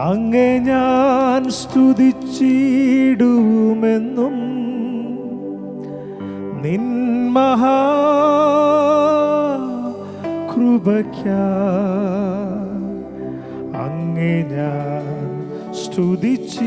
അങ്ങേ ഞാൻ സ്തുതിച്ചിടുമെന്നും നിൻ അങ്ങേ ഞാൻ സ്തുതിച്ചിടുമെന്നും.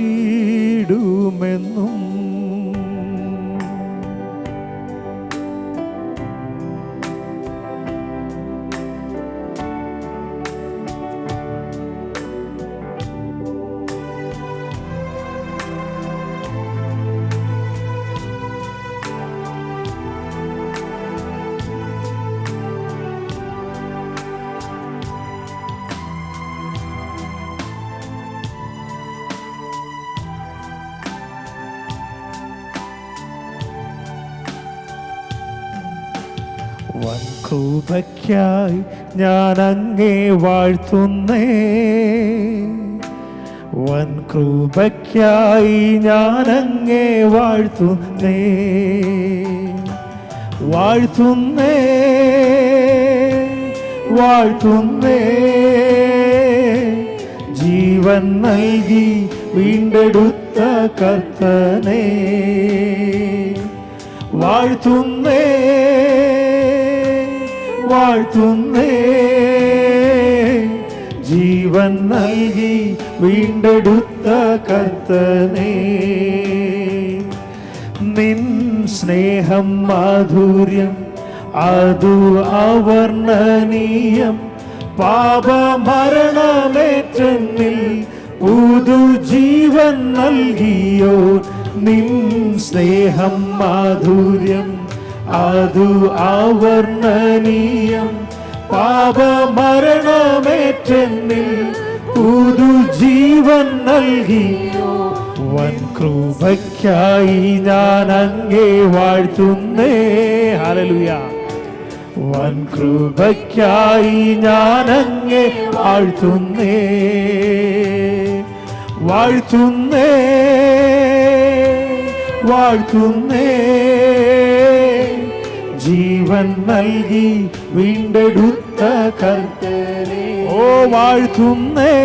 വൻകൃപയ്ക്കായി ഞാൻ അങ്ങേ വാഴ്ത്തുന്നേ, വൻകൃപയ്ക്കായി ഞാൻ അങ്ങേ വാഴ്ത്തുന്നേ, വാഴ്ത്തുന്നേ, വാഴ്ത്തുന്നേ. ജീവൻ നൽകി വീണ്ടെടുത്ത കർത്തനേ, വാഴ്ത്തുന്നേ, വാഴ്ത്തുന്നേ. ജീവൻ നൽകി വീണ്ടെടുത്ത കർത്തനേ, നിൻ സ്നേഹം മാധുര്യം അതു അവർണ്ണനീയം. പാപമരണമേറ്റെന്നിൽ പുതുജീവൻ നൽകിയോ, നിൻ സ്നേഹം മാധുര്യം അതു അവർണ്ണനീയം. പാപമരണമേറ്റെന്നിൽ പുതുജീവൻ നൽകിയോ, വൻകൃപയ്ക്കായി ഞാൻ അങ്ങേ വാഴ്ത്തുന്നേ. ഹല്ലേലൂയ. വൻകൃപയ്ക്കായി ഞാൻ അങ്ങേ വാഴ്ത്തുന്നേ, വാഴ്ത്തുന്നേ, വാഴ്ത്തുന്നേ. ജീവൻ നൽകി വീണ്ടെടുത്ത കർത്തനേ, ഓ വാഴ്ത്തുന്നേ,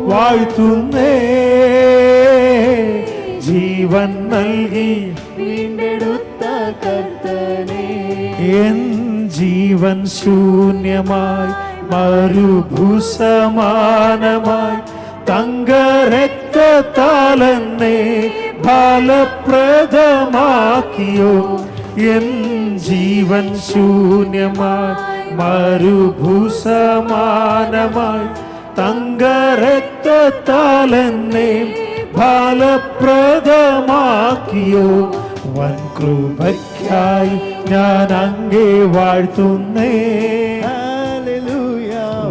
വാഴ്ത്തുന്നേ. ജീവൻ നൽകി വീണ്ടെടുത്ത കർത്തനേ, എൻ ജീവൻ ശൂന്യമായി മരുഭൂസമാനമായി തങ്കരക്തത്താലെന്നെ ഫലപ്രദമാക്കിയോ. എൻ ജീവൻ ശൂന്യമായി മരുഭൂസമാനമായി തങ്കരക്തത്താലെന്നെ ഫലപ്രദമാക്കിയോ. വൻകൃപയ്ക്കായി ഞാൻ അങ്ങേ വാഴ്ത്തുന്നേ,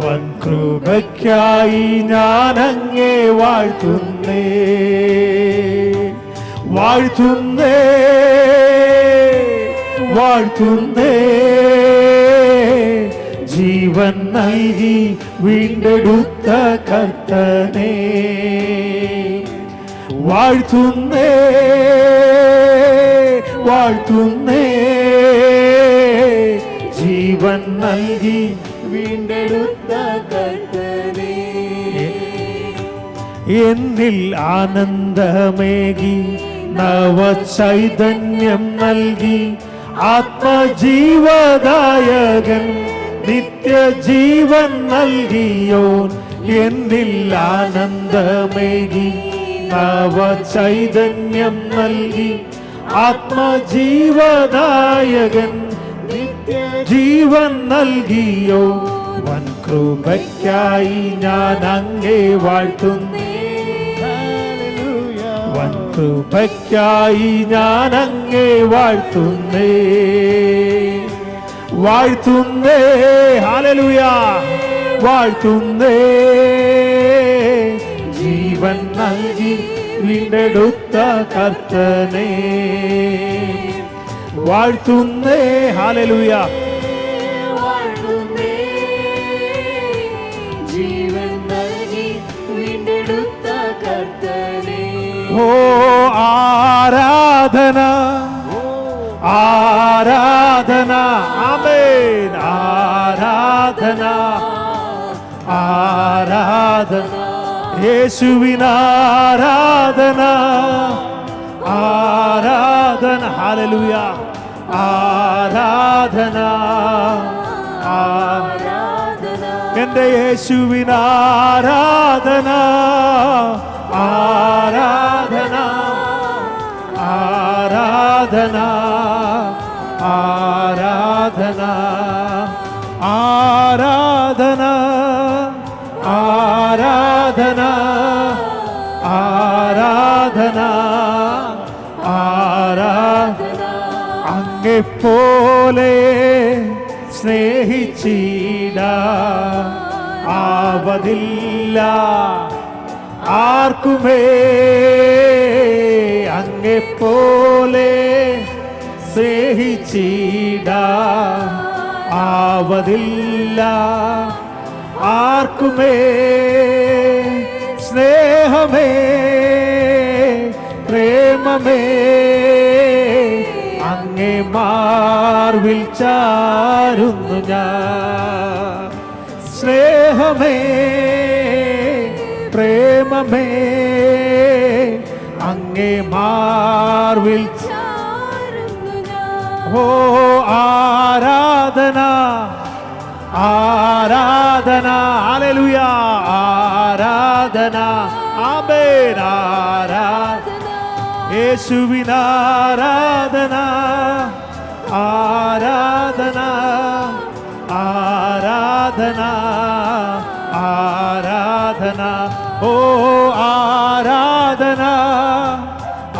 വൻകൃപയ്ക്കായി ഞാൻ അങ്ങേ വാഴ്ത്തുന്നേ, വാഴ്ത്തുന്നേ, വാഴ്ത്തുന്നേ. ജീവൻ നൽകി വീണ്ടെടുത്ത കർത്തനേ, വാഴ്ത്തുന്നേ, വാഴ്ത്തുന്നേ. ജീവൻ നൽകി വീണ്ടെടുത്ത കർത്തനേ, എന്നിൽ ആനന്ദമേകി നവചൈതന്യം നൽകി ആത്മജീവദായകൻ നിത്യജീവൻ നൽകിയോൻ. എന്നിൽ ആനന്ദമേകി നവചൈതന്യം നൽകി ആത്മജീവദായകൻ നിത്യജീവൻ നൽകിയോ. വൻകൃപയ്ക്കായി ഞാൻ അങ്ങേ വാഴ്ത്തുന്നേ, വൻകൃപയ്ക്കായി ഞാൻ അങ്ങേ വാഴ്ത്തുന്നേ, വാഴ്ത്തുന്നേ. ഹല്ലേലൂയ. വാഴ്ത്തുന്നേ. ജീവൻ നൽകി വീണ്ടെടുത്ത കർത്തനേ, വാഴ്ത്തുന്നേ. ഹല്ലേലൂയ. ഓ ആരാധന, ആരാധന ആമേൻ ആരാധന ആരാധന യേശുവിനാരാധന ആരാധന ഹല്ലേലൂയ ആരാധന എൻ്റെ യേശുവിനാരാധന ആരാധന ആരാധന ആരാധന ആരാധന ആരാധന ആരാധന ആരാധന അങ്ങെപ്പോലെ സ്നേഹിച്ചിട ആവതില്ല ആർക്കുമേ അങ്ങെപ്പോലെ സ്നേഹിച്ചിട ആവതില്ല ആർക്കുമേ സ്നേഹമേ പ്രേമമേ അങ്ങേ മാർവിൽ ചാരുന്നു ഞാൻ സ്നേഹമേ പ്രേമമേ അങ്ങേ മാർവിൽ ഓ ആരാധന ആരാധന ഹല്ലേലൂയ ആരാധന ആമേൻ ആരാധന യേശുവിനാരാധന ആരാധന ആരാധന ആരാധന ഓ ആരാധന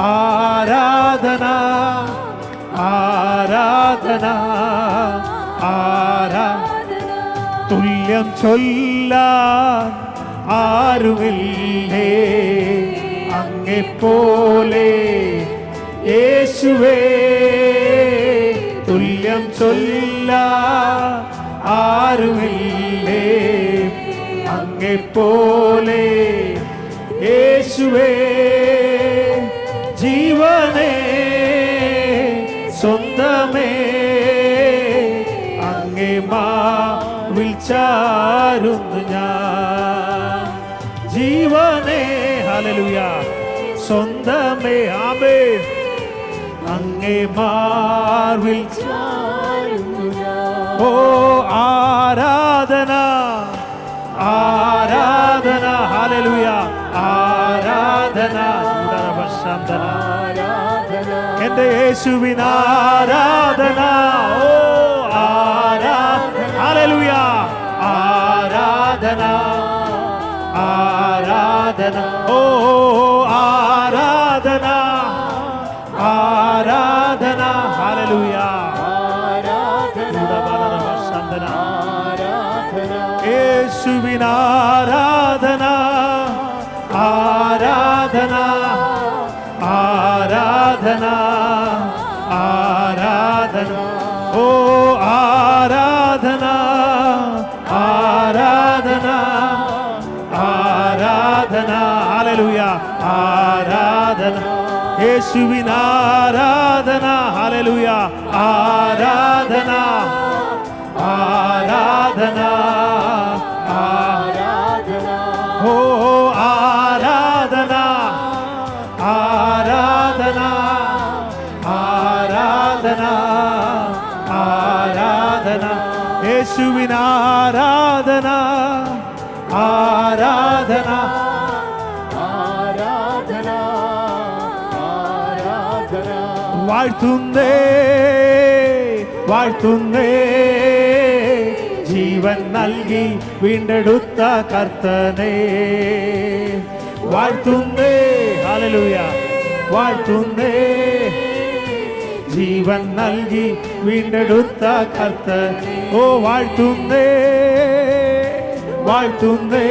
ആരാധന ആരാധന ആരാധന തുല്യം ചൊല്ലാൻ ആരുമില്ലേ അങ്ങെപ്പോലെ യേശുവേ തുല്യം ചൊല്ലാൻ ആരുമില്ലേ അങ്ങെപ്പോലെ യേശുവേ ജീവനേ സ്വന്തമേ അങ്ങേ മാവിൽ ചാരുന്നു ഞാൻ ജീവനേ ഹല്ലേലൂയ സ്വന്തമേ ആമേൻ അങ്ങേ മാവിൽ ചാരുന്നു ഞാൻ ഓ ആരാധന ആരാധന ഹല്ലേലൂയ ആരാധന എൻ്റെ യേശുവിനാരാധന ഓ ആരാധന ഹല്ലേലൂയ ആരാധന ആരാധന ഓ ആരാധന ആരാധന ഹല്ലേലൂയ യേശുവിനാരാധന ആരാധന ആരാധന ആരാധന ഓ ആരാധന ആരാധന ആരാധന ഹല്ലേലൂയ ആരാധന യേശുവിനാരാധന ഹല്ലേലൂയ ആരാധന ആരാധന ആരാധന ഓ ആരാധന ആരാധന ആരാധന ആരാധന യേശുവിനാരാധന ആരാധന ആരാധന ആരാധന വാഴ്ത്തുന്നേ വാഴ്ത്തുന്നേ ജീവൻ നൽകി വീണ്ടെടുത്ത കർത്തനേ വാഴ്ത്തുന്നേ ഹല്ലേലൂയ വാഴ്ത്തുന്നേ ജീവൻ നൽകി വീണ്ടെടുത്ത കർത്തൻ ഓ വാഴ്ത്തുന്നേ വാഴ്ത്തുന്നേ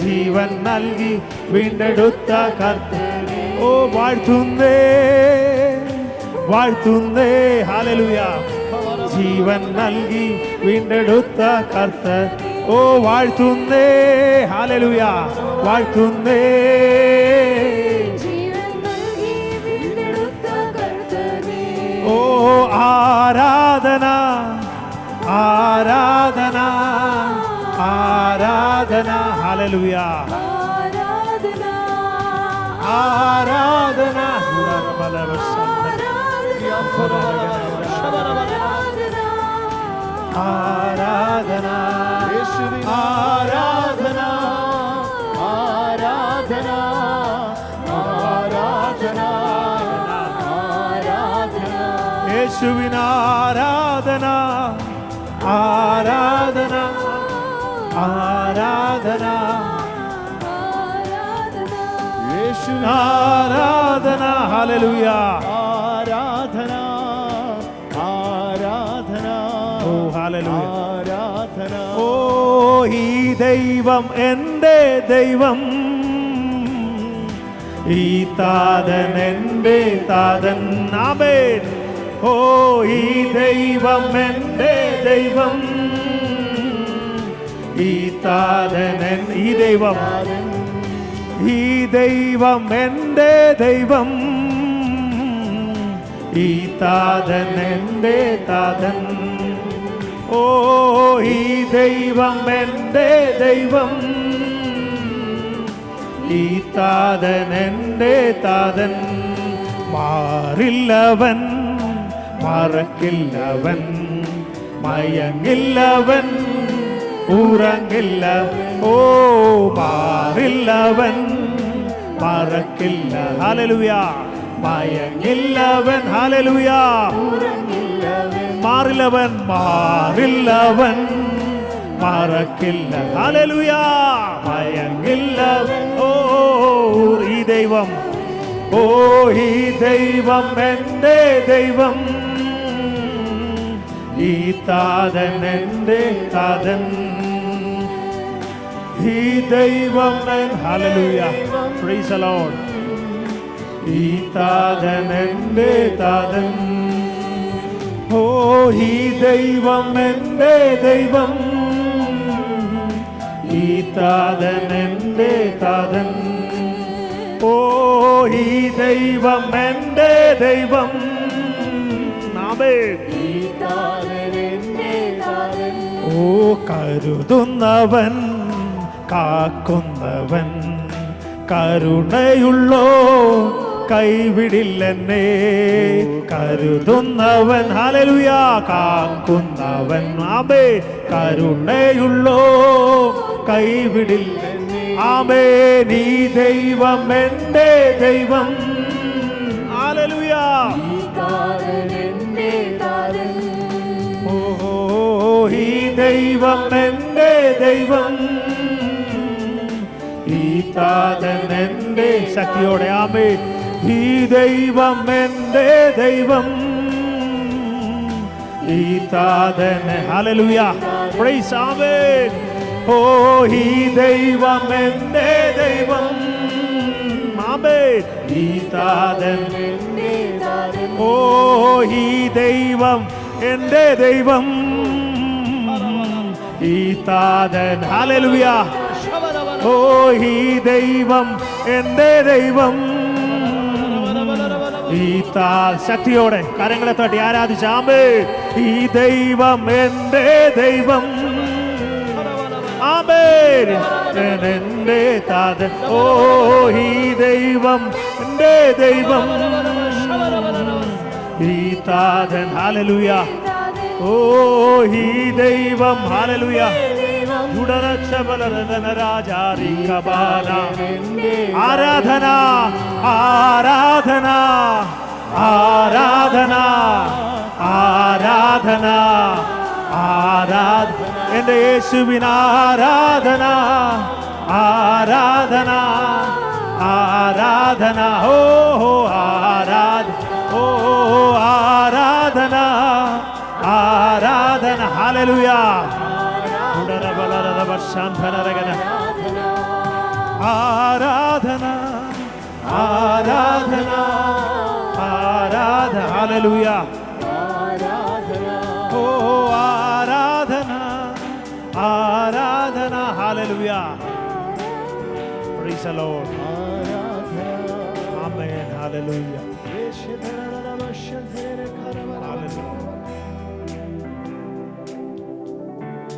ജീവൻ നൽകി വീണ്ടെടുത്ത കർത്തൻ ഓ വാഴ്ത്തുന്നേ വാഴ്ത്തുന്നേ ഹല്ലേലൂയ ജീവൻ നൽകി വീണ്ടെടുത്ത കർത്തൻ ഓ വാഴ്ത്തുന്നേ ഹല്ലേലൂയ വാഴ്ത്തുന്നേ ഹല്ലേലൂയ. ആരാധന ആരാധന ആരാധന ആരാധന ആരാധന ആരാധന ആരാധന യേശുവിന് ആരാധന ആരാധന ആരാധന യേശുവിന് ആരാധന ഹല്ലേലൂയ. ആരാധന ആരാധന ഓ ഹല്ലേലൂയ. ആരാധന ഓ ഈ ദൈവം എൻ്റെ ദൈവം, ഈ താതൻ എൻ്റെ താതൻ. ആമേൻ. ഓ ഈ ദൈവം എൻ്റെ ദൈവം, ഈ താതൻ ഈ ദൈവം, ഈ ദൈവം എൻ്റെ ദൈവം, ഈ താതൻ എൻ്റെ താതൻ. ഓ ഈ ദൈവം എൻ്റെ ദൈവം, ഈ താതൻ എൻ്റെ താതൻ. മാറില്ലവൻ മറക്കില്ലവൻ, മയങ്ങില്ലവൻ ഉറങ്ങില്ല. ഓ മാറില്ലവൻ മറക്കില്ല. ഹല്ലേലൂയ. മയങ്ങില്ലവൻ. ഹല്ലേലൂയ. മാറില്ലവൻ മാറില്ലവൻ മറക്കില്ല. ഹല്ലേലൂയ. മയങ്ങില്ലവൻ. ഓ ഈ ദൈവം, ഓ ഈ ദൈവം എൻ്റെ ദൈവം, ഈ താതൻ എൻ്റെ താതൻ. ഈ ദൈവം ഹല്ലേലൂയ. Praise the Lord. ഈ താതൻ എൻ്റെ താതൻ. ഓ ഈ ദൈവം എൻ്റെ ദൈവം, ഈ താതൻ എൻ്റെ താതൻ. ഓ ഈ ദൈവം എൻ്റെ ദൈവം. ആമേൻ. ഓ കരുതുന്നവൻ കാക്കുന്നവൻ, കരുണയുള്ളോ കൈവിടില്ലെന്നേ. കരുതുന്നവൻ ഹല്ലേലൂയ, കാക്കുന്നവൻ. ആമേൻ. കരുണയുള്ളോ കൈവിടില്ലെന്നേ. ആമേൻ. ഈ ദൈവം എൻ്റെ ദൈവം. ഹല്ലേലൂയ. ഓ ഈ ദൈവം എൻ്റെ ദൈവം, ഈ താതൻ എൻ്റെ ശക്തിയോടെ. ആമേൻ. ഈ ദൈവം എൻ്റെ ദൈവം, ഈ താതൻ. ഹല്ലേലൂയ. പ്രൈസ്. ആമേൻ. ഓ ഈ ദൈവം എൻ്റെ ദൈവം. ആമേൻ. ഈ താതൻ. ഓ ഈ ദൈവം എൻ്റെ ദൈവം, ഈ താതൻ. ഹല്ലേലൂയ. ഓ ഈ ദൈവം എൻ്റെ ദൈവം, ഈ ശക്തിയോടെ കരങ്ങളെ തട്ടി ആരാധിച്ച്. ആമേൻ. ഈ ദൈവം എൻ്റെ ദൈവം. ആമേൻ. എൻ്റെ താതൻ. ഓ ഈ ദൈവം എൻ്റെ ദൈവം, ഈ താതൻ. ഹല്ലേലൂയ. ഓ ഈ ദൈവം. ഹല്ലേലൂയ. ആരാധന ആരാധന ആരാധന ആരാധന ആരാധന. എൻ്റെ യേശുവിന് ആരാധന ആരാധന ആരാധന. ഓ ആരാധന. ഓ ആരാധന ആരാധന. ഹല്ലേലൂയ. ആരാധന ആരാധന ആരാധന. ഹല്ലേലൂയ. ഓ ആരാധന ആരാധന. Hallelujah. Praise the Lord. Amen. Hallelujah.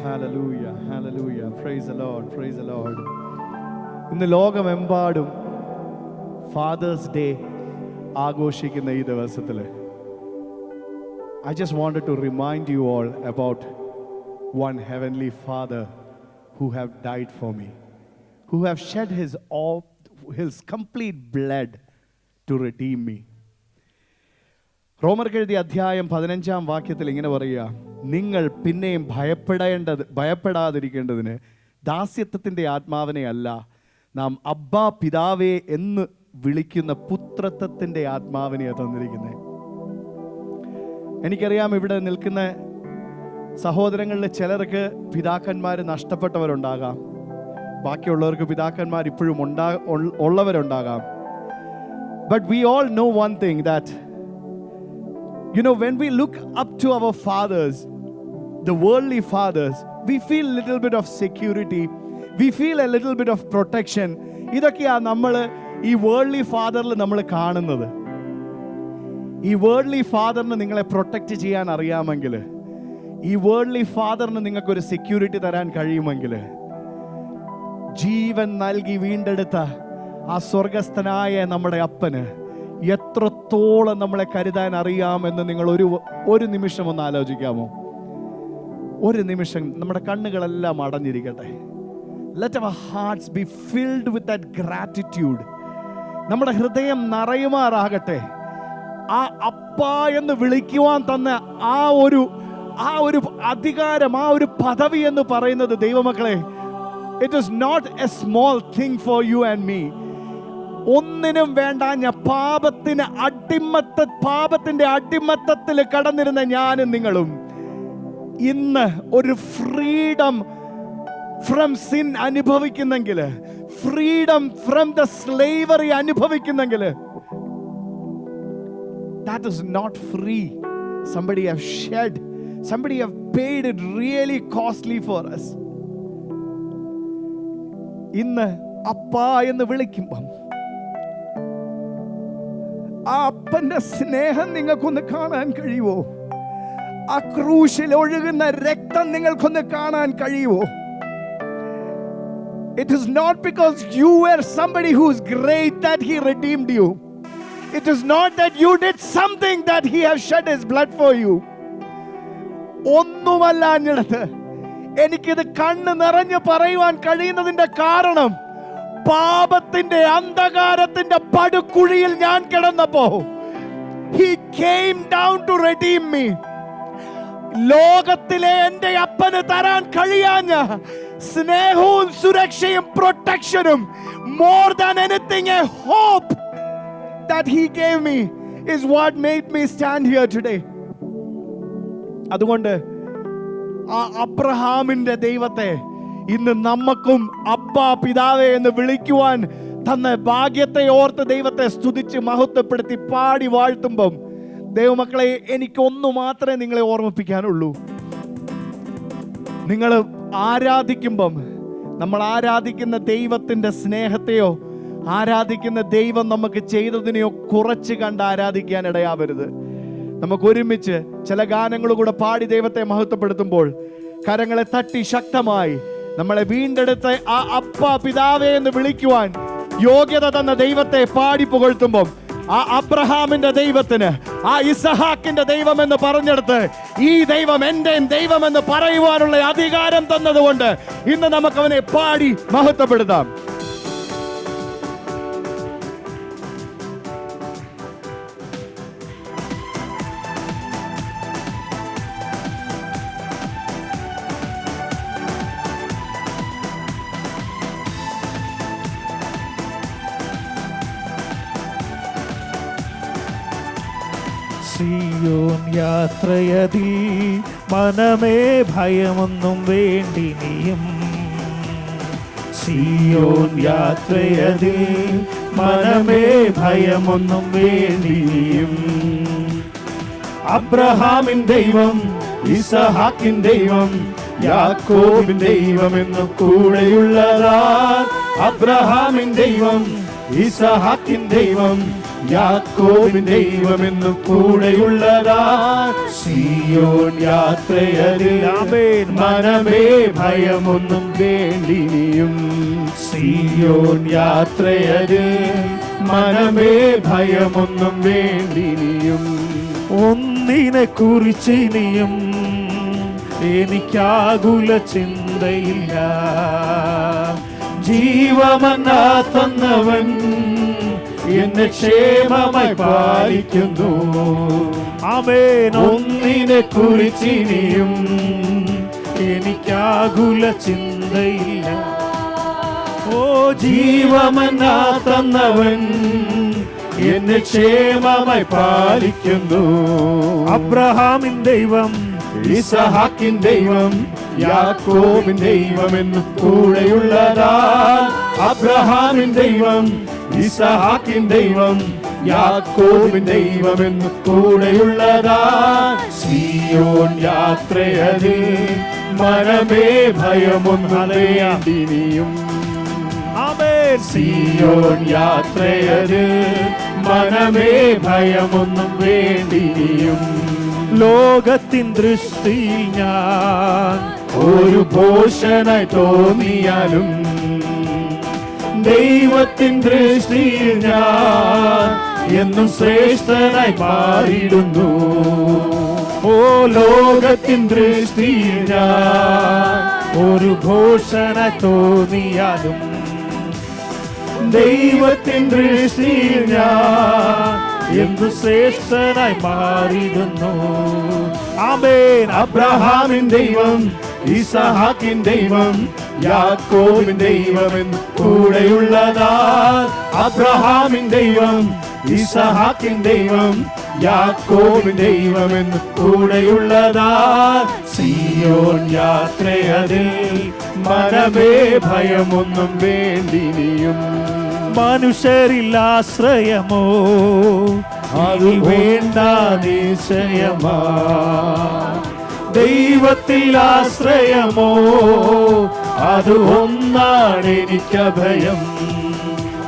Hallelujah, hallelujah. Praise the Lord, praise the Lord. ഇന്ന് ലോകമെമ്പാടും ഫാദേഴ്സ് ഡേ ആഘോഷിക്കുന്ന ഈ ദിവസത്തിൽ I just wanted to remind you all about one heavenly Father who have died for me, who have shed his complete blood to redeem me. റോമർക്ക് എഴുതിയ അധ്യായം 15-ാം വാക്യത്തിൽ ഇങ്ങനെ പറയുക, നിങ്ങൾ പിന്നെയും ഭയപ്പെടാതിരിക്കേണ്ടതിന് ദാസ്യത്വത്തിൻ്റെ ആത്മാവിനെ അല്ല, നാം അബ്ബാ പിതാവേ എന്ന് വിളിക്കുന്ന പുത്രത്വത്തിൻ്റെ ആത്മാവിനെയാണ് തന്നിരിക്കുന്നത്. എനിക്കറിയാം ഇവിടെ നിൽക്കുന്ന സഹോദരങ്ങളിൽ ചിലർക്ക് പിതാക്കന്മാർ നഷ്ടപ്പെട്ടവരുണ്ടാകാം, ബാക്കിയുള്ളവർക്ക് പിതാക്കന്മാർ ഇപ്പോഴും ഉള്ളവരുണ്ടാകാം. But we all know one thing, that when we look up to our fathers, the worldly fathers, we feel a little bit of security, we feel a little bit of protection. ഇതൊക്കെയാണ് നമ്മൾ ഈ worldly ഫാദറിൽ നമ്മൾ കാണുന്നത്. ഈ worldly ഫാദറിന് നിങ്ങളെ protect ചെയ്യാൻ അറിയാമെങ്കിൽ, ഈ വേൾഡ്ലി ഫാദറിന് നിങ്ങൾക്കൊരു സെക്യൂരിറ്റി തരാൻ കഴിയുമെങ്കിൽ, ജീവൻ നൽകി വീണ്ടെടുത്ത ആ സ്വർഗസ്ഥനായ നമ്മുടെ അപ്പന് എത്രത്തോളം നമ്മളെ കരുതാൻ അറിയാമെന്ന് നിങ്ങൾ ഒരു നിമിഷം ഒന്ന് ആലോചിക്കാമോ? ഒരു നിമിഷം നമ്മുടെ കണ്ണുകളെല്ലാം അടഞ്ഞിരിക്കട്ടെ. Let our hearts be filled with that gratitude. നമ്മുടെ ഹൃദയം നിറയുമാറാകട്ടെ. ആ അപ്പ എന്ന് വിളിക്കുവാൻ തന്ന ആ ഒരു അധികാരം, ആ ഒരു പദവി എന്ന് പറയുന്നത്, ദൈവമക്കളെ, it is not a small thing for you and me. ഒന്നിനും വേണ്ടാഞ്ഞ പാപത്തിന്റെ അടിമത്തത്തിൽ കടന്നിരുന്ന ഞാനും നിങ്ങളും ഇന്ന് ഒരു ഫ്രീഡം ഫ്രം സിൻ അനുഭവിക്കുന്നെങ്കിൽ, ഫ്രീഡം ഫ്രം ദ സ്ലേവറി അനുഭവിക്കുന്നെങ്കിൽ, that is not free. Somebody have shed, somebody have paid it really costly for us. ഇന്ന് അപ്പ എന്ന് വിളിക്കുമ്പം ആ അപ്പന്റെ സ്നേഹം നിങ്ങൾക്കൊന്ന് കാണാൻ കഴിയുമോ? ആ ക്രൂശിൽ ഒഴുകുന്ന രക്തം നിങ്ങൾക്കൊന്ന് കാണാൻ കഴിയുമോ? It is not because you were somebody who is great that he redeemed you. It is not that you did something that he has shed his blood for you. ഒന്നുമല്ല അഞ്ഞിടത്ത് എനിക്കിത് കണ്ണ് നിറഞ്ഞു പറയുവാൻ കഴിയുന്നതിന്റെ കാരണം, പാപത്തിന്റെ അന്ധകാരത്തിന്റെ പടുകുഴിയിൽ ഞാൻ കിടന്നപ്പോ he came down to redeem me. ലോകത്തിലെ എന്റെ അപ്പന് തരാൻ കഴിയാഞ്ഞ സ്നേഹവും സുരക്ഷയും പ്രൊട്ടക്ഷനും, more than anything a hope that he gave me, is what made me stand here today. അതുകൊണ്ട് ആ അബ്രഹാമിന്റെ ദൈവത്തെ ഇന്ന് നമുക്കും അബ്ബാ പിതാവേ എന്ന് വിളിക്കുവാൻ തന്ന ഭാഗ്യത്തെ ഓർത്ത് ദൈവത്തെ സ്തുതിച്ച് മഹത്വപ്പെടുത്തി പാടി വാഴ്ത്തുമ്പം, ദൈവമക്കളെ, എനിക്കൊന്നു മാത്രമേ നിങ്ങളെ ഓർമ്മിപ്പിക്കാനുള്ളൂ. നിങ്ങൾ ആരാധിക്കുമ്പം നമ്മൾ ആരാധിക്കുന്ന ദൈവത്തിന്റെ സ്നേഹത്തെയോ ആരാധിക്കുന്ന ദൈവം നമുക്ക് ചെയ്തതിനെയോ കുറച്ച് കണ്ട് ആരാധിക്കാൻ ഇടയാവരുത്. നമുക്ക് ഒരുമിച്ച് ചില ഗാനങ്ങൾ കൂടെ പാടി ദൈവത്തെ മഹത്വപ്പെടുത്തുമ്പോൾ കരങ്ങളെ തട്ടി ശക്തമായി നമ്മളെ വീണ്ടെടുത്ത ആ അപ്പ പിതാവേ എന്ന് വിളിക്കുവാൻ യോഗ്യത തന്ന ദൈവത്തെ പാടി പുകഴ്ത്തുമ്പം, ആ അബ്രഹാമിന്റെ ദൈവത്തിന്, ആ ഇസഹാക്കിന്റെ ദൈവം എന്ന് പറഞ്ഞെടുത്ത് ഈ ദൈവം എന്റെയും ദൈവം എന്ന് പറയുവാനുള്ള അധികാരം തന്നതുകൊണ്ട് ഇന്ന് നമുക്ക് അവനെ പാടി മഹത്വപ്പെടുത്താം. സിയോൻ യാത്രയതിൽ മനമേ ഭയമൊന്നും വേണ്ടിനിയും. സിയോൻ യാത്രയതിൽ മനമേ ഭയമൊന്നും വേണ്ടിനിയും. അബ്രഹാമിൻ ദൈവം, ഇസഹാക്കിൻ ദൈവം, യാക്കോബിൻ ദൈവം എന്നു കൂടെയുള്ളതാ. അബ്രഹാമിൻ ദൈവം, ഇസഹാക്കിൻ ദൈവം യാക്കോബിൻ ദൈവം എന്നു കൂടെയുള്ളതാ. സിയോൻ യാത്രയതിൽ മനമേ ഭയമൊന്നും വേണ്ടിനിയും. സിയോൻ യാത്രയതിൽ മനമേ ഭയമൊന്നും വേണ്ടിനിയും. ഒന്നിനെ കുറിച്ചിനിയും എനിക്കാകുല ചിന്തയില്ല. ജീവമന്നാ തന്നവൻ എന്നെ ക്ഷേമമായി പാലിക്കുന്നു. ആമേൻ. ഒന്നിനെ കുറിച്ചിനിയും എനിക്കാകുല ചിന്തയില്ല. ഓ ജീവമന്നാ തന്നവൻ എന്നെ ക്ഷേമമായി പാലിക്കുന്നു. അബ്രഹാമിൻ ദൈവം ഇസഹാക്കിൻ ദൈവം യാക്കോബിൻ ദൈവം എന്ന് കൂടെയുള്ളതാ. അബ്രഹാമിൻ ദൈവം ഇസഹാക്കിൻ ദൈവം യാക്കോബിൻ ദൈവം എന്ന് കൂടെയുള്ളതാ. സിയോൻ യാത്രയതിൽ മനമേ ഭയമൊന്നും വേണ്ടിനിയും. ആമേൻ. സിയോൻ യാത്രയതിൽ മനമേ ഭയമൊന്നും വേണ്ടിനിയും. ലോകത്തിൻ ദൃഷ്ടിയിൽ ഞാൻ ഒരു ഭോഷനായി തോന്നിയാലും ദൈവത്തിൻ ദൃഷ്ടിയിൽ ഞാൻ എന്നും ശ്രേഷ്ഠനായി മാറിയിടുന്നു. ഓ ലോകത്തിൻ ദൃഷ്ടിയിൽ ഞാൻ ഒരു ഭൂഷണ തോന്നിയാലും ദൈവത്തിൻ ദൃഷ്ടിയിൽ ഞാൻ എന്തു ശ്രേഷ്ഠനായി മാറിയിടുന്നു. ആമേൻ. അബ്രഹാമിൻ ദൈവം ഇസഹാക്കിൻ ദൈവം യാക്കോബിൻ ദൈവം എന്ന് കൂടെയുള്ളതാ. അബ്രഹാമിൻ ദൈവം ഇസഹാക്കിൻ ദൈവം യാക്കോബിൻ ദൈവം എന്ന് കൂടെയുള്ളതാ. സിയോൻ യാത്രയതിൽ മനമേ ഭയമൊന്നും വേണ്ടിനിയും. മനുഷ്യരിൽ ആശ്രയമോ അത് വേണ്ട നിശ്ചയമാ. ദൈവത്തിൽ ആശ്രയമോ അത് ഒന്നാണ് എനിക്കഭയം.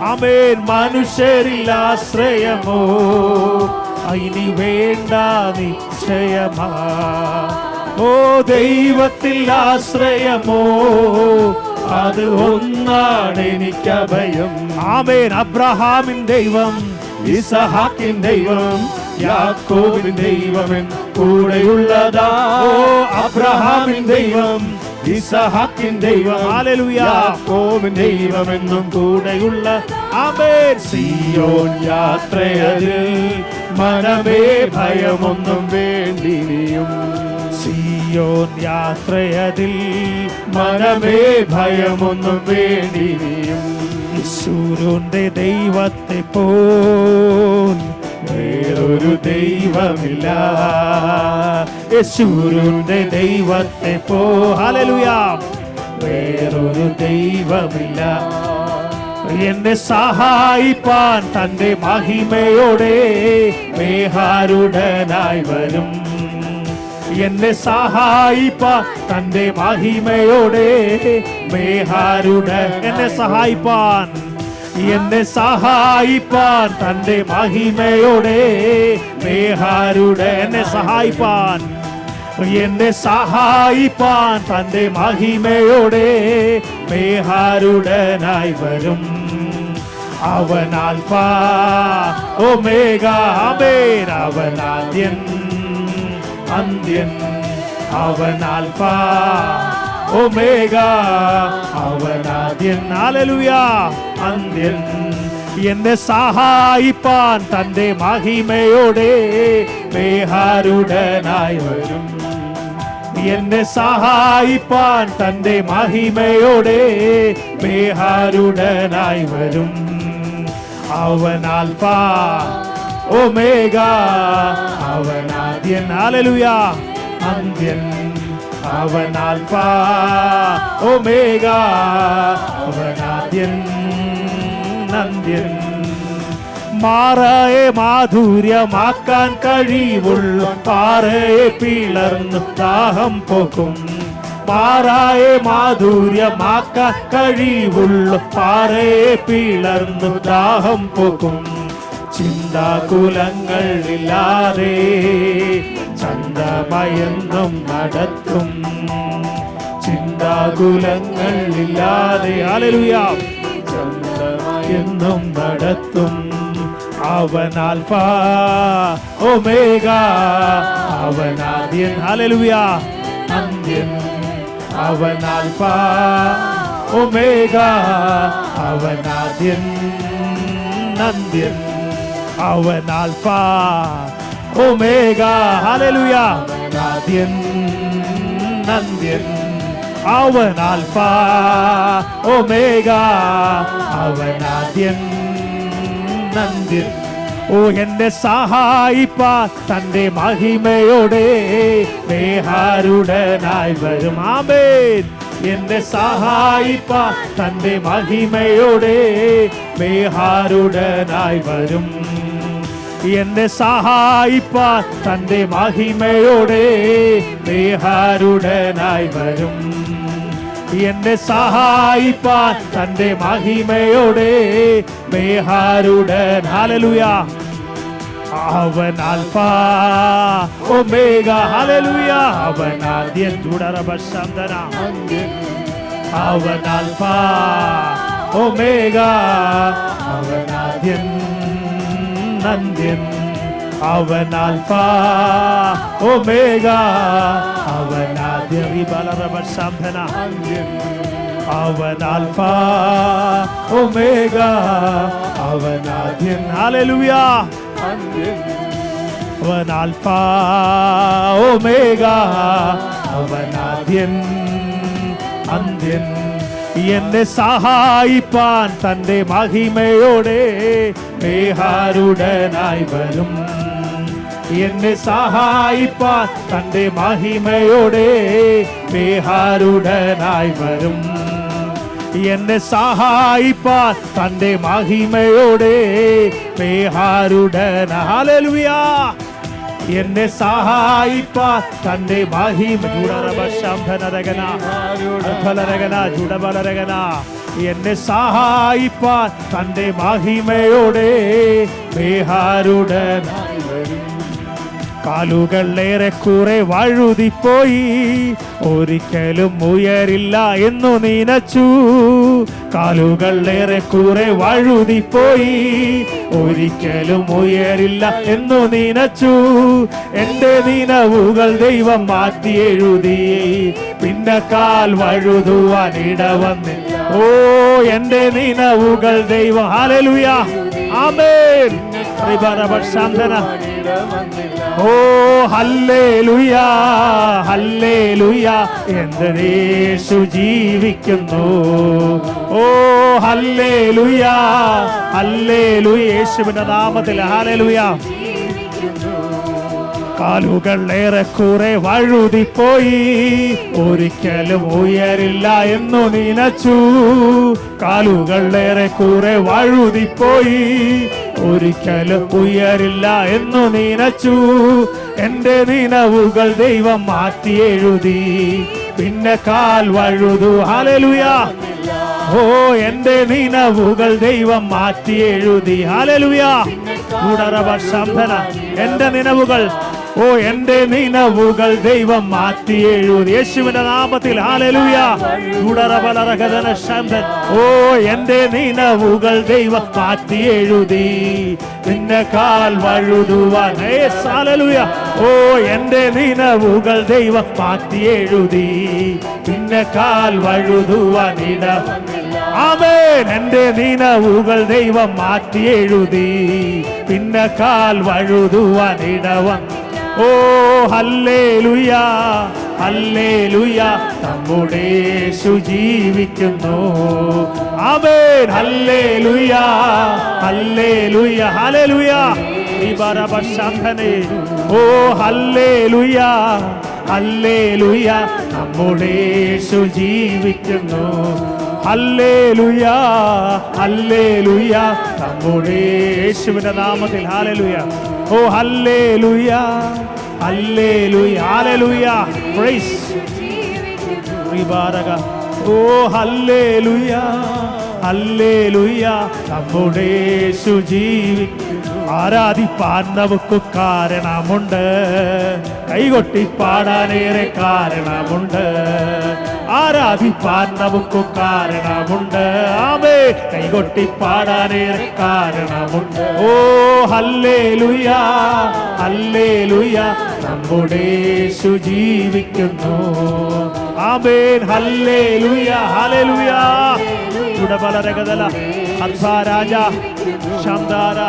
ആമേൻ. മനുഷ്യരിൽ ആശ്രയമോ ഇനി വേണ്ട നിശ്ചയമാ. ഓ ദൈവത്തിൽ ആശ്രയമോ അത് ഒന്നാണ് എനിക്കഭയം. ആമേൻ. അബ്രഹാമിൻ ദൈവം ഇസഹാക്കിൻ ദൈവം യാക്കോബിൻ ദൈവം എന്ന് കൂടെയുള്ളതാ. ഓ അബ്രഹാമിൻ ദൈവം ഇസഹാക്കിൻ ദൈവം ഹല്ലേലൂയ. യാക്കോബിൻ ദൈവം എന്നും കൂടെയുള്ള. ആമേൻ. സിയോൻ യാത്രയതിൽ മനമേ ഭയമൊന്നും വേണ്ടിനിയും. സിയോൻ യാത്രയതിൽ മനമേ ഭയമൊന്നും വേണ്ടിനിയും. യേശുവിന്റെ ദൈവത്തെ പോൽ വേറൊരു ദൈവമില്ല. യേശുവിന്റെ ദൈവത്തെ പോ. ഹല്ലേലൂയ. വേറൊരു ദൈവമില്ല. എന്നെ സഹായിപ്പാൻ തന്റെ മഹിമയോടെ മേഹാരുടനായി വരും. എന്നെ സഹായിപ്പാൻ തന്റെ മഹിമയോടെ മേഹാരുടൻ. എന്നെ സഹായിപ്പാൻ തന്റെ മഹിമയോടെ മേഹാരുടൻ. എന്നെ സഹായിപ്പാൻ തന്റെ മഹിമയോടെ മേഹാരുടനായി വരും. അവൻ ആൽഫ ഒമേഗ. ആമേൻ. അവൻ ആദ്യൻ അന്ത്യൻ. അവൻ ആൽഫ ഒമേഗ. അവൻ ആദ്യൻ. ഹല്ലേലൂയ. അന്ത്യൻ. എന്നെ സഹായിപ്പാൻ തന്റെ മഹിമയോടെ മേഹാരുടനായി വരും. എന്നെ സഹായിപ്പാൻ തന്റെ മഹിമയോടെ മേഹാരുടനായി വരും. അവൻ ആൽഫ ഒമേഗ. അവൻ ആദ്യൻ. ഹല്ലേലൂയ. അന്ത്യൻ. അവൻ ആൽഫ ഒമേഗ. അവൻ ആദ്യൻ അന്ത്യൻ. മാറയെ മാധുര്യമാക്കാൻ കഴിവുള്ള പാറയെ പിളർന്ന് ദാഹം പോക്കും. മാറായെ മാധുര്യമാക്കാൻ കഴിവുള്ള പാറയെ പിളർന്നു ദാഹം പോകും. ചിന്താകുലങ്ങളില്ലാതെ ചന്തമയെന്നും നടത്തും. ചിന്താകുലങ്ങളില്ലാതെ ഹല്ലേലൂയ ചന്തമയെന്നും നടത്തും. അവൻ ആൽഫ ഒമേഗ, അവൻ ആദ്യൻ ഹല്ലേലൂയ അന്ത്യൻ. അവൻ ആൽഫ ഒമേഗ, അവൻ ആദ്യൻ അന്ത്യൻ. അവൻ ആൽഫ ഒമേഗ ഹല്ലേലൂയ ആദ്യൻ അന്ത്യൻ. അവൻ ആൽഫ ഒമേഗ, അവൻ ആദ്യൻ അന്ത്യൻ. ഓ എന്നെ സഹായിപ്പാൻ തന്റെ മഹിമയോടെ മേഹാരുടനായി വരും. ആമേൻ. എന്നെ സഹായിപ്പാൻ തന്റെ മഹിമയോടെ മേഹാരുടനായി വരും. എന്നെ സഹായിപ്പാൻ തന്റെ മഹിമയോടെ മേഹാരുടനായി വരും. എന്നെ സഹായിപ്പാൻ തന്റെ മഹിമയോടെ മേഹാരുടൻ ഹല്ലേലൂയ. അവൻ ആൽഫ ഒമേഗ ഹല്ലേലൂയ, അവൻ ആദ്യൻ ചൂടറബശന്തന. അവൻ ആൽഫ ഒമേഗ, അവൻ ആദ്യൻ അന്ത്യൻ. അവൻ ആൽഫ ഒമേഗ, അവൻ ആദ്യൻ ബലറബശന്തന. അവൻ ആൽഫ ഒമേഗ, അവൻ ആദ്യൻ ഹല്ലേലൂയ. അവൻ ആൽഫ ഒമേഗ, അവൻ ആദ്യൻ അന്ത്യൻ. എന്നെ സഹായിപ്പാൻ തന്റെ മഹിമയോടെ മേഹാരുടനായി വരും. എന്നെ സഹായിപ്പാൻ തന്റെ മഹിമയോടെ മേഹാരുടനായി വരും. എന്നെ സഹായിപ്പാൻ തന്റെ മഹിമയോടെ മേഹാരുടൻ ഹല്ലേലൂയ. എന്നെ സഹായിപ്പാൻ തന്റെ മഹിമ ജുഡബലരഗന. എന്നെ സഹായിപ്പാൻ തന്റെ മഹിമയോടെ മേഹാരുടൻ. കാലുകളേറെ കുറെ വഴുതിപ്പോയി, ഒരിക്കലും ഉയരില്ല എന്നു നനച്ചു. കാലുകളേറെ കുറെ വഴുതിപ്പോയി, ഒരിക്കലും ഉയരില്ല എന്നു നനച്ചു. എന്റെ നിനവുകൾ ദൈവം മാറ്റി എഴുതി, പിന്നെ കാൽ വഴുതുവാൻ ഇടവന്നില്ല. ഓ എന്റെ നിനവുകൾ ദൈവം ഹല്ലേലൂയ ആമേൻ. ഓ ഹല്ലേലൂയ ഹല്ലേലൂയ, എന്റെ യേശു ജീവിക്കുന്നു. ഓ ഹല്ലേലൂയ ഹല്ലേലൂയ, യേശുവിന്റെ നാമത്തിൽ ഹല്ലേലൂയ. കാലുകൾ ഏറെക്കുറെ വഴുതിപ്പോയി, ഒരിക്കലും ഉയരില്ല എന്നു നനച്ചു. കാലുകൾ ഏറെക്കുറെ വഴുതിപ്പോയി, ഒരിക്കലും ഉയരില്ല എന്നു നനച്ചു. എന്റെ നിനവുകൾ ദൈവം മാറ്റി എഴുതി, പിന്നെ കാൽ വഴുതു. ഹല്ലേലൂയ. ഓ എന്റെ നിനവുകൾ ദൈവം മാറ്റി എഴുതി. ഹല്ലേലൂയ. എന്റെ നിനവുകൾ, ഓ എന്റെ നിനവുകൾ ദൈവം മാറ്റി എഴുതി യേശുവിന്റെ നാമത്തിൽ. ഹല്ലേലൂയ. ഓ എന്റെ നിനവുകൾ ദൈവം മാറ്റി എഴുതി, പിന്നെ കാൽ വഴുതുവാൻ. ഹല്ലേലൂയ. ഓ എന്റെ നിനവുകൾ ദൈവം മാറ്റി എഴുതി, പിന്നെ കാൽ വഴുതുവാൻ ഇടം. ആമേൻ. എന്റെ നിനവുകൾ ദൈവം മാറ്റി എഴുതി, പിന്നെ കാൽ വഴുതുവാൻ ഇടവൻ. ഓ ഹല്ലേലൂയ ഹല്ലേലൂയ, നമ്മുടെ യേശു ജീവിക്കുന്നു. ആമേൻ. ഹല്ലേലൂയ ഹല്ലേലൂയ ഹല്ലേലൂയ. ഓ ഹല്ലേലൂയ ഹല്ലേലൂയ, നമ്മുടെ യേശു ജീവിക്കുന്നു. ഹല്ലേലൂയ ഹല്ലേലൂയ, നമ്മുടെ യേശുവിന്റെ നാമത്തിൽ. ഹല്ലേലൂയ. ഓ ഹല്ലേലൂയ ഹല്ലേലൂയ ഹല്ലേലൂയ. പ്രൈസ്. റിബാരക. ഓ ഹല്ലേലൂയ, ഹല്ലേലൂയ, നമ്മുടെ യേശു ജീവിക്കുന്നു. ആരാധിപ്പാൻ നമുക്ക് കാരണമുണ്ട്, കൈകൊട്ടി പാടാനേറെ കാരണമുണ്ട്. ആരാധിപ്പാൻ നമുക്ക് കാരണമുണ്ട്, ആമേ, കൈകൊട്ടി പാടാനേറെ കാരണമുണ്ട്. ഓ ഹല്ലേലൂയ, ഹല്ലേലൂയ, നമ്മുടെ യേശു ജീവിക്കുന്നു. ആമേൻ. ഹല്ലേലൂയ, ഹല്ലേലൂയ. ചുടബലരഗദല അർഭാരാജ ശാന്താര.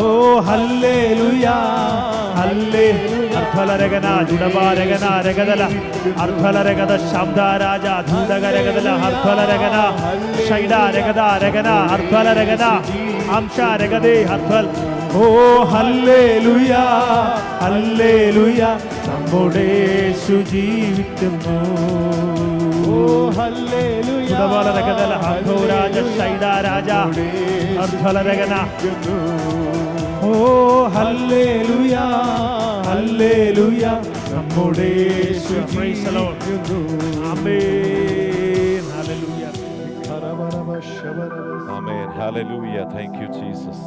ഓ ഹല്ലേലൂയ, ഹല്ലേ അർഭലരഗന ജുഡബാരഗന രഗദല അർഭലരഗദ ശാന്താരാജ ധൂടകരഗദല അർഭലരഗന ശൈഡ രഗദ രഗന അർഭലരഗന അംശ രഗദേ അർഭൽ. ഓ ഹല്ലേലൂയ, ഹല്ലേലൂയ, നമ്മുടെ യേശു ജീവിക്കുന്നു. ഓ ഹല്ലേലൂയ, ചുടബലരഗദല അർഭോരാജ ശൈഡ രാജ അർഭലരഗന. ഓ ഹല്ലേലൂയ, ഹല്ലേലൂയ, നമ്മുടെ യേശു ജീവിക്കുന്നു. ആമേൻ. Hallelujah. Amen. Hallelujah. Thank you, Jesus.